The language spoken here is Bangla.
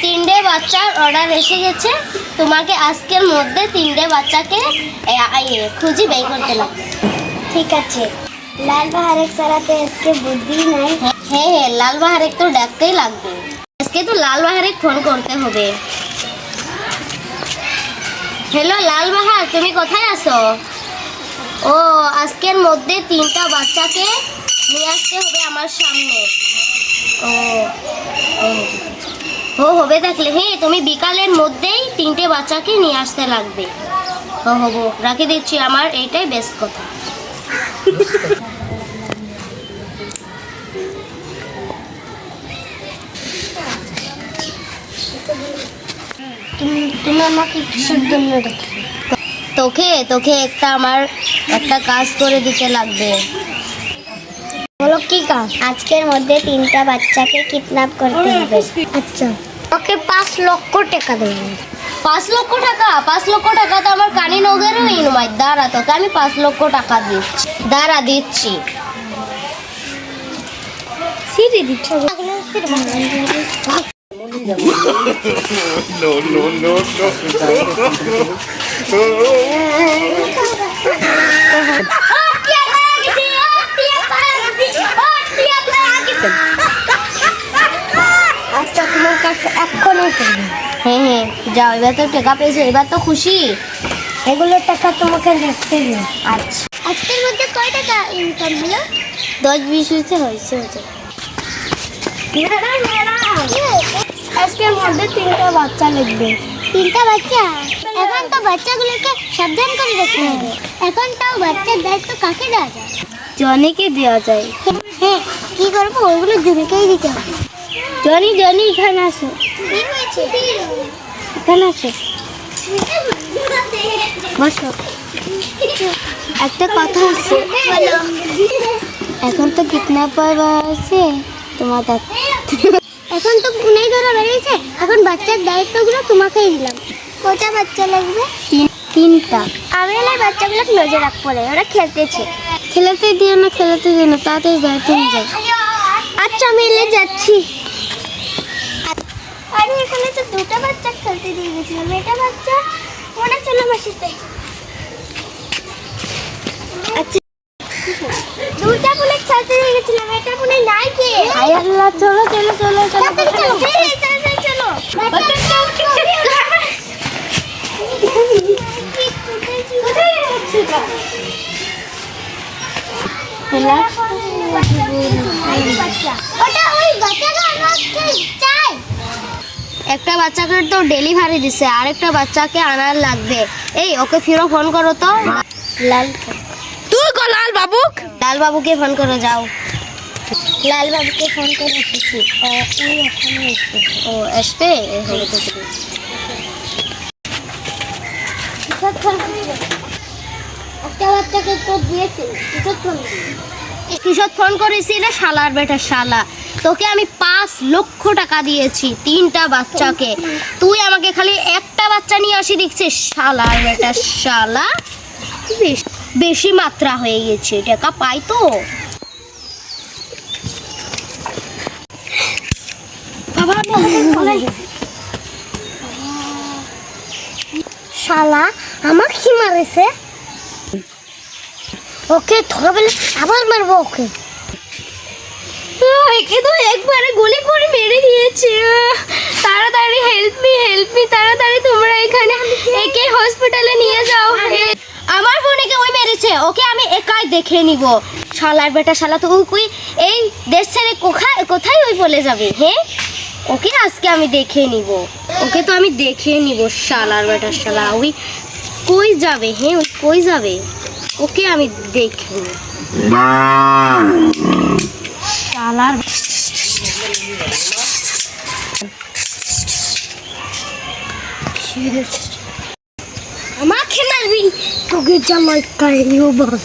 তিনটে বাচ্চার অর্ডার এসে গেছে। তোমাকে আজকের মধ্যে তিনটে বাচ্চাকে খুঁজি বের করতে লাগবে। ঠিক আছে। লাল বাহারেক সারাতে আজকে বুদ্ধি নাই। হ্যাঁ, লাল বাহারেক তো ডাকতেই লাগবে। আজকে তো লাল বাহারেক ফোন করতে হবে। হ্যালো লাল বাহার, তুমি কোথায় আছো? ও, আজকের মধ্যে তিনটা বাচ্চাকে নিয়ে আসতে হবে আমার সামনে। ও হবে থাকলে হ্যাঁ, তুমি বিকালের মধ্যেই তিনটে বাচ্চাকে নিয়ে আসতে লাগবে। হবো, রাখি দিচ্ছি। আমার এইটাই বেস্ট কথা। তুমি আমাকে কিসের জন্য ডাকছো? তোকে একটা কাজ করে দিতে লাগবে। বলো কি কাজ? আজকের মধ্যে তিনটা বাচ্চাকে কিডন্যাপ করতে হবে। আচ্ছা, ওকে 5 লক্ষ টাকা দেবেন। 5 লক্ষ টাকা? 5 লক্ষ টাকা তো আমার কানি নগেরও ইনমাই। দাঁড়া, তোকে আমি 5 লক্ষ টাকা দিচ্ছি। দাঁড়া দিচ্ছি। সিরি দিচ্ছ? No. আচ্ছা, তোমার কাছে এক্ষুনি করবে। হ্যাঁ, যাও। এবার তো টাকা পেয়েছো, এবার তো খুশি। এগুলো টাকা তোমাকে রাখতে হবে। আচ্ছা, আজকের মধ্যে কয় টাকা ইনকাম হলো? 10-20 হয়েছে। আজকের মধ্যে তিনটা বাচ্চা লাগবে। তিনটা বাচ্চা? এখন তো বাচ্চাগুলোকে সাবধান করে রাখতে হবে। এখন তাও বাচ্চার দায়িত্ব কাকে দেওয়া যায়? জনিকে দেওয়া যায়। হ্যাঁ, কি করবো? ওইগুলো জমিকেই দিতে হবে। জনি এখানে আসো। কি হয়েছে? এখানে আসো, বসো। একটা কথা আছে। এখন তো কিডন্যাপার আছে তোমার দায়িত্ব। এখন তো পুনাই ধরা বেরিয়েছে। এখন বাচ্চার দায়িত্বগুলো তোমাকেই দিলাম। কটা বাচ্চা লাগবে? তিনটা। আমি এলাই বাচ্চাগুলোকে নজর রাখবো না, ওরা খেলতেছে। খেলাতে দিও না, তাড়াতাড়ি যাও, তুমি যাও। আচ্ছা, আমি এলে যাচ্ছি। আরে এখানে তো দুটো বাচ্চা খেলতে দিয়ে গেছিলাম। এটা বাচ্চা ওরা চলো আমার সাথে। আচ্ছা, দুটা বলে খেলতে দিয়ে গেছিলাম। এটা মনে নাই কে? হাই আল্লাহ, চলো। তাড়াতাড়ি চলো। একটা বাচ্চাকে তো ডেলিভারি দিছে, আরেকটা বাচ্চাকে আনার লাগবে। এই, ওকে ফিরো ফোন করো তো। লাল বাবুকে ফোন করো, যাও। লাল বাবুকে ফোন করে এসেছি। ও আসবে। একটা বাচ্চাকে তো দিয়েছি। কিশোর ফোন করেছিল? শালার বেটা শালা, তোকে আমি 5 লক্ষ টাকা দিয়েছি তিনটা বাচ্চাকে। তুই আমাকে খালি একটা বাচ্চা নিয়ে আসি দেখছিস? শালার বেটা শালা, বেশি মাত্রা হয়ে গেছে। টাকা পাই তো। শালা আমাকে মারেছে। ওকে ধরা বলে আবার মারবো ওকে। একে তো একবারে গুলি করে মেরে দিয়েছে। তাড়াতাড়ি হেল্প মি, তাড়াতাড়ি তোমরা এখানে একে হসপিটালে নিয়ে যাও। আমার বোনকে ওই মেরেছে, ওকে আমি একাই দেখে নিব। শালার বেটা শালা, তো ওই এই দেশ ছেড়ে কোথায় ওই বলে যাবে? হ্যাঁ, ওকে আজকে আমি দেখে নিব। শালার বেটা শালা, ওই কই যাবে? হ্যাঁ, ওই কই যাবে? ওকে আমি দেখে নিব। শালার আমাকে মারবি? তোকে জামাই কাহিনীও বাস।